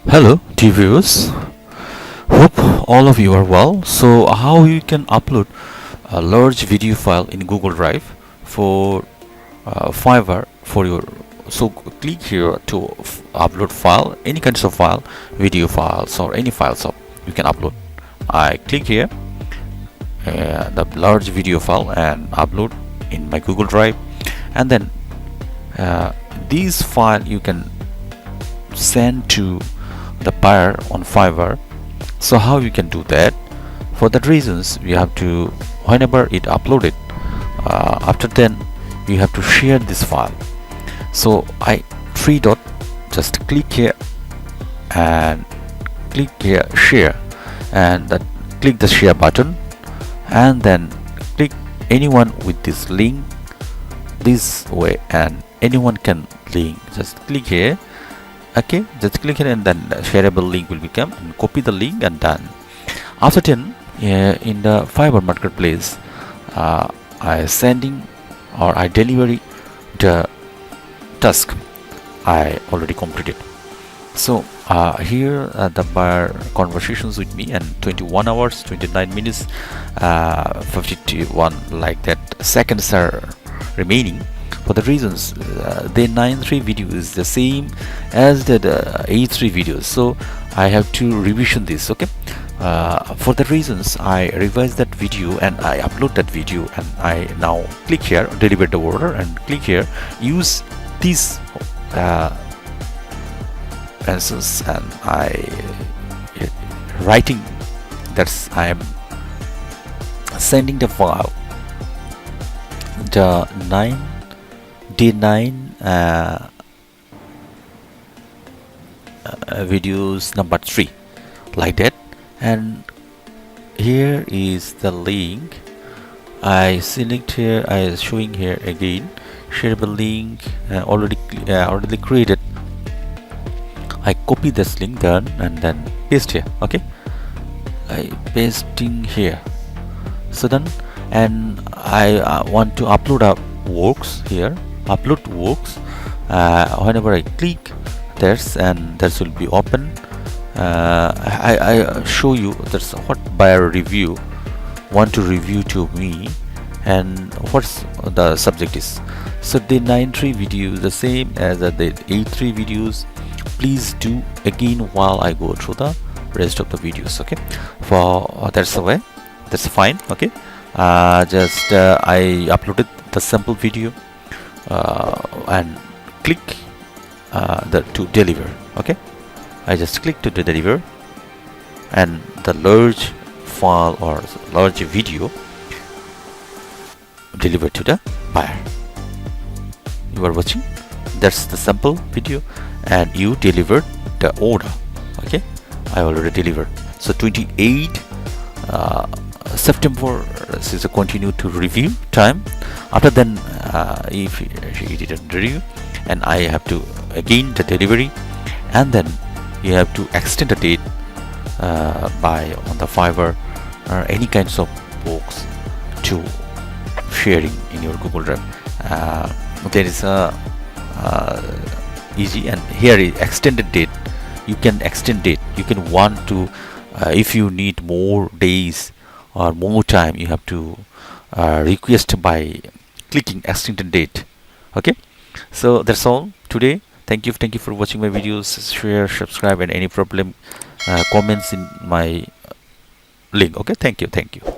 Hello, dear viewers. Hope all of you are well. So, how you can upload a large video file in Google Drive for Fiverr for your. So, click here to upload file, any kinds of file, video files or any files of you can upload. I click here, the large video file and upload in my Google Drive, and then these file you can send to the buyer on Fiverr. So how you can do that? For that reasons, we have to, whenever it uploaded, after then you have to share this file. So I three dot, just click here and click here share, and that click the share button, and then click anyone with this link this way, and anyone can link. Just click here. Okay, just click it and then the shareable link will become, and copy the link and done. After then, in the Fiverr marketplace, I sending or I deliver the task I already completed. So here the buyer conversations with me, and 21 hours 29 minutes 51 like that seconds are remaining. For the reasons, the 9.3 video is the same as the 8.3 videos, so I have to revision this. Okay, for the reasons I revise that video and I upload that video, and I now click here deliver the order and click here use these answers, and I writing that's I am sending the file the 9 videos number 3 like that, and here is the link. I select here, I showing here again shareable link, already created. I copy this link done and then paste here. Okay, I pasting here, so done. And I want to upload a works here, upload works. Whenever I click this, and this will be open. I show you that's what buyer review want to review to me, and what's the subject is. So the 9.3 video is the same as the 8.3 videos. Please do again while I go through the rest of the videos. Okay, for that's the way, that's fine. Okay, just I uploaded the sample video and click to deliver. Okay, I just click to the deliver, and the large file or large video delivered to the buyer. You are watching, that's the sample video, and you delivered the order. Okay, I already delivered. So 28 September, this is a continue to review time. After then, if he didn't review, and I have to again the delivery, and then you have to extend the date by on the Fiverr or any kinds of books to sharing in your Google Drive. There is a easy, and here is extended date. You can extend date. You can want to if you need more days or more time, you have to request by clicking extended date. Okay, so that's all today. Thank you for watching my videos. Share, subscribe, and any problem comments in my link. Okay, thank you.